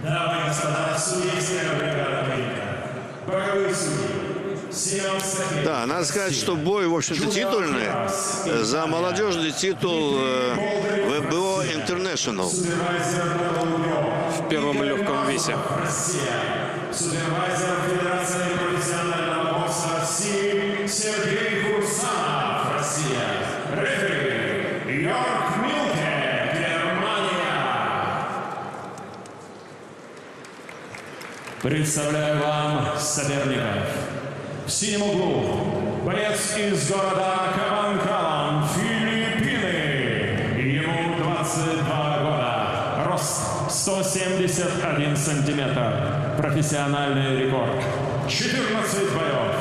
Дамы и господа, судейская бригада поединка. Боковые судьи. Семен Сахин. Да, надо сказать, что бой, в общем-то, титульный. За молодежный титул ВБО International. В первом легком весе. Супервайзер Федерации профессионального бокса России Сергей Курсанов, Россия. Рефери Йорк Милке, Германия. Представляю вам соперников. В синем углу боец из города Кабанкалам, Филиппины. Ему 22 года. Рост 171 сантиметр. Профессиональный рекорд. 14 боев.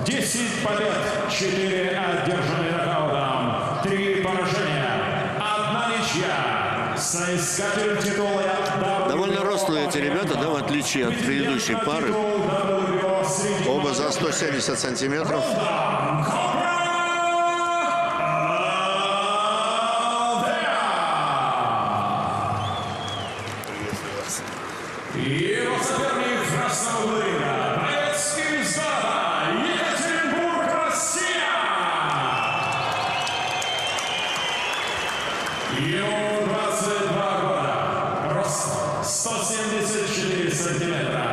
10 побед, 4 одержаны нокаутом, 3 поражения, 1 ничья. Соискатель титула. Довольно рослые эти ребята, да, в отличие от предыдущей пары. Оба за 170 сантиметров. Его соперник в красном углу ринга, боец из города Екатеринбург, Россия. Ему 22 года, рост 174 сантиметра,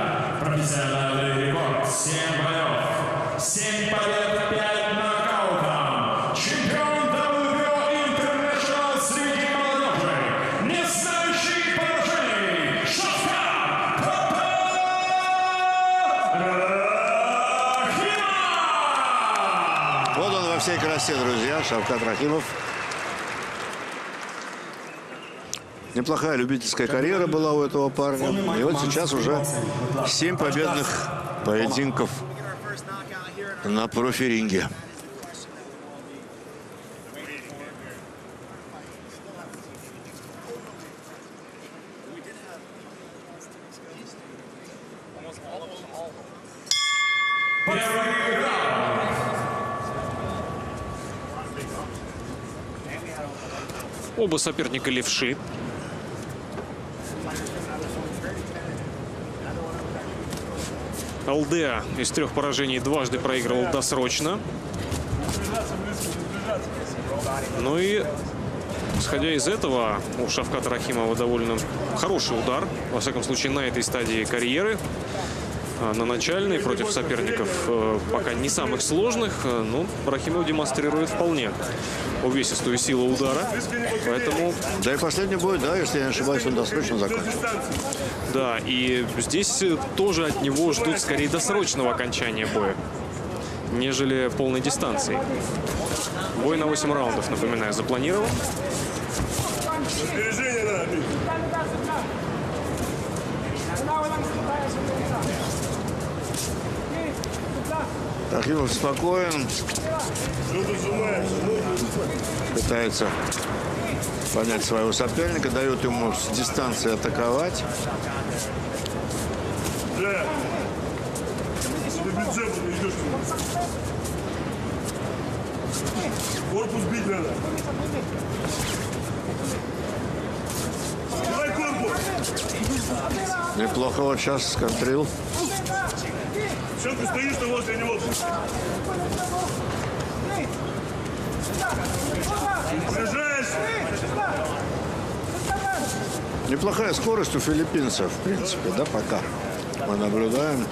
профессиональный рекорд 7 боев, 7 побед, 5 нокаутом, чемпион WBO International среди молодежи, не знающий поражений, Шавкат Рахимов! Вот он во всей красе, друзья, Шавкат Рахимов. Неплохая любительская карьера была у этого парня. И вот сейчас уже 7 победных поединков на профи-ринге. Оба соперника левши. ЛДА из 3 поражений дважды проигрывал досрочно. Ну и, исходя из этого, у Шавката Рахимова довольно хороший удар, во всяком случае, на этой стадии карьеры. На начальной против соперников пока не самых сложных, но Рахимов демонстрирует вполне увесистую силу удара. Поэтому... Да и последний бой, да, если я не ошибаюсь, он досрочно закончил. Да, и здесь тоже от него ждут скорее досрочного окончания боя, нежели полной дистанции. Бой на 8 раундов, напоминаю, запланирован. Рахимов спокоен. Пытается понять своего соперника, дает ему с дистанции атаковать. Корпус бить надо. Давай корпус. Неплохо вот сейчас сконтрил. Все, ты стоишь там возле него. Приближаешься. Неплохая скорость у филиппинцев, в принципе, да, пока мы наблюдаем.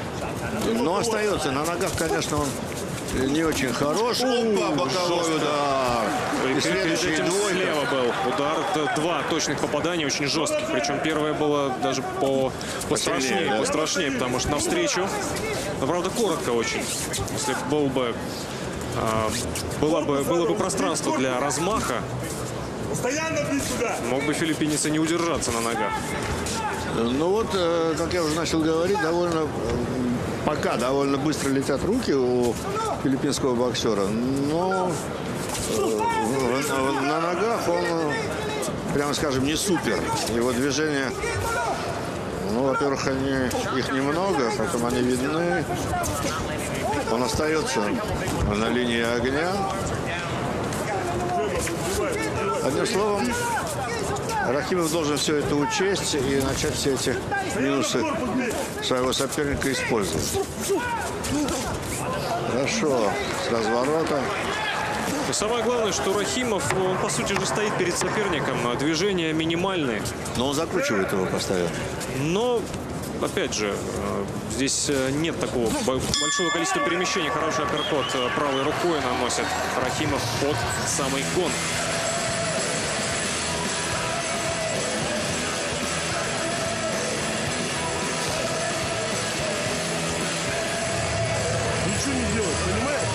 Но остается на ногах, конечно, он не очень хорош. Опа, боковой удар. И следующий слева был удар. 2 точных попадания, очень жестких. Причем первое было даже пострашнее, да? пострашнее, потому что навстречу. Но, правда, коротко очень. Если было бы пространство для размаха, Постоянно бить сюда. мог бы филиппинец и не удержаться на ногах. Ну вот, как я уже начал говорить, пока довольно быстро летят руки у филиппинского боксера. Но на ногах он, прямо скажем, не супер. Его движения, ну, во-первых, их немного, потом они видны. Он остается на линии огня. Одним словом, Рахимов должен все это учесть и начать все эти минусы своего соперника использовать. Хорошо, с разворота. Самое главное, что Рахимов, он, по сути же, стоит перед соперником. Движения минимальные. Но он закручивает его постоянно. Но, опять же, здесь нет такого большого количества перемещений. Хороший апперкот правой рукой наносит Рахимов под самый гон. Ничего не делать, понимаешь?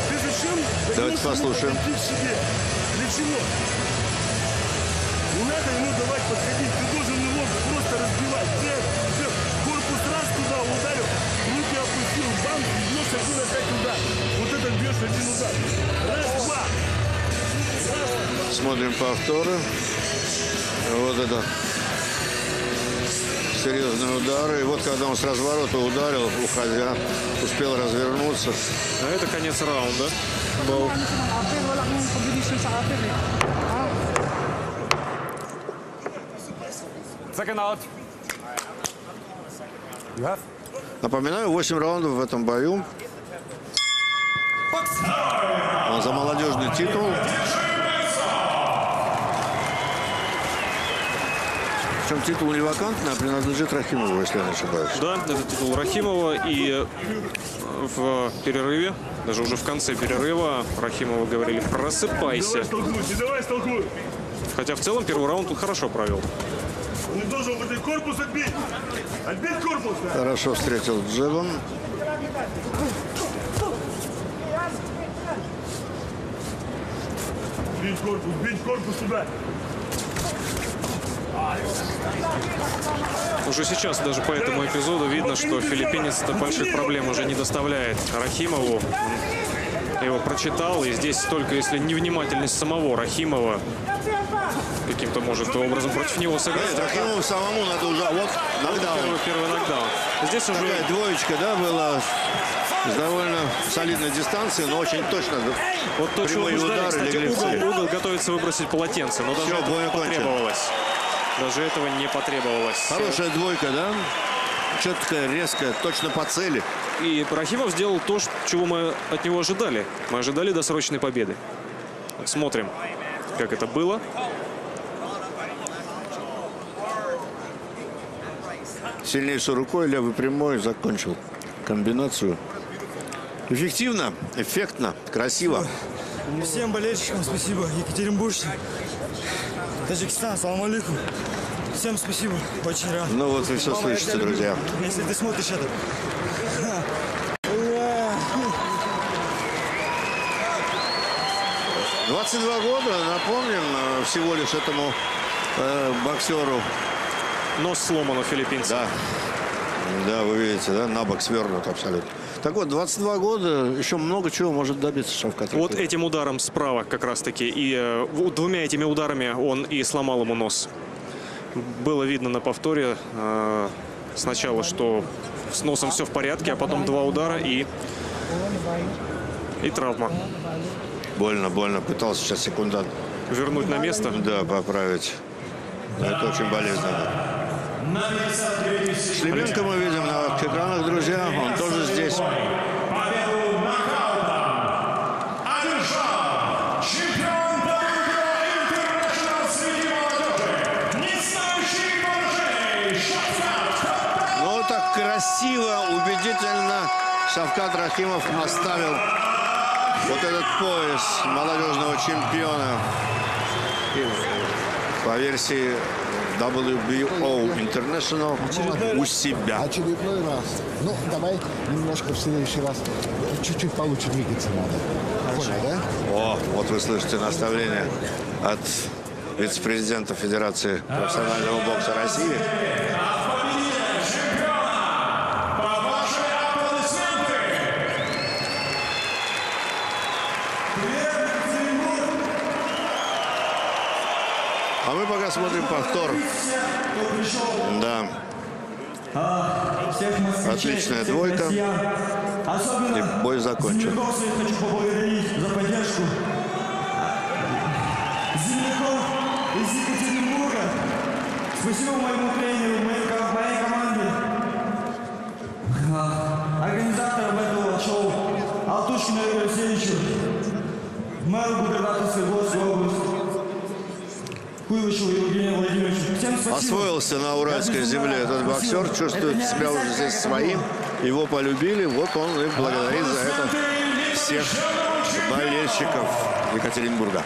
Ты зачем? Давайте послушаем. Для чего? Не надо ему давать подходить. Ты должен его просто разбивать. Ты корпус раз туда ударил, руки опустил, бам, бьешь один опять удар. Вот это бьешь один удар. Раз, два. Смотрим повторы. Вот это серьезные удары. И вот когда он с разворота ударил, уходя, успел развернуться. А это конец раунда был. Second out. You have? Напоминаю, 8 раундов в этом бою. Он за молодежный титул. Причем титул не вакантный, а принадлежит Рахимову, если я не ошибаюсь. Да, это титул Рахимова. И в перерыве, даже уже в конце перерыва, Рахимову говорили: просыпайся. Давай столкнуть, давай столкнуть. Хотя в целом первый раунд он хорошо провел. Он не должен вот этот корпус отбить. Отбить корпус. Да. Хорошо встретил джебом. Бить корпус туда. Уже сейчас даже по этому эпизоду видно, что филиппинец больших проблем уже не доставляет Рахимову. Он его прочитал, и здесь только если невнимательность самого Рахимова каким-то может образом против него сыграть. Рахимову самому надо уже... Вот нокдаун. Первый нокдаун. Здесь уже Такая двоечка, да, была с довольно солидной дистанции, но очень точно. вот то, чего Прямые мы ждали, удары кстати, легли в цель. угол готовится выбросить полотенце, но даже Всё, этого бой не окончен. потребовалось. Даже этого не потребовалось. Хорошая двойка, да? Четкая, резкая, точно по цели. И Рахимов сделал то, чего мы от него ожидали. Мы ожидали досрочной победы. Смотрим, как это было. Сильнейшей рукой, левой прямой закончил комбинацию. Эффективно, эффектно, красиво. Всем болельщикам спасибо. Екатеринбуржцы, Таджикистан, салам алейкум. Всем спасибо, очень рад. Ну вот вы все Мама, я слышите, тебя люблю. друзья. Если ты смотришь это. 22 года, напомним, всего лишь этому боксеру. Нос сломан у филиппинца. Да. Да, вы видите, да, на бок свернут абсолютно. Так вот, 22 года, еще много чего может добиться Шавкат Вот Рахимов. этим ударом справа как раз-таки. И двумя этими ударами он и сломал ему нос. Было видно на повторе сначала, что с носом все в порядке, а потом два удара и травма. Больно, больно. Пытался сейчас секундант, Вернуть на место. да, поправить. Это очень болезненно. Шлеменко мы видим на экранах, друзья. Он тоже здесь. Победу нокаутом одержал чемпион WBO International среди молодежи, не знающий поражений, Шавкат. Ну, так красиво, убедительно Шавкат Рахимов оставил вот этот пояс молодежного чемпиона. И по версии WBO International у себя. Очередной раз. Ну, давай немножко в следующий раз. Чуть-чуть получше двигаться надо. Понял, да? О, вот вы слышите наставление от вице-президента Федерации профессионального бокса России. А мы пока смотрим повтор. Да. Отличная двойка. И бой закончен. Хочу поблагодарить за поддержку земляков из Екатеринбурга. Спасибо моему тренеру, моей команде, организаторам этого шоу, Алтушкину Игорю Алексеевичу, мэру губернатора Свердловской области, Куйвышеву Евгению Владимировичу. Всем спасибо. Освоился на уральской земле этот боксер, чувствует себя уже здесь своим. Его полюбили, вот он и благодарит за это всех болельщиков Екатеринбурга.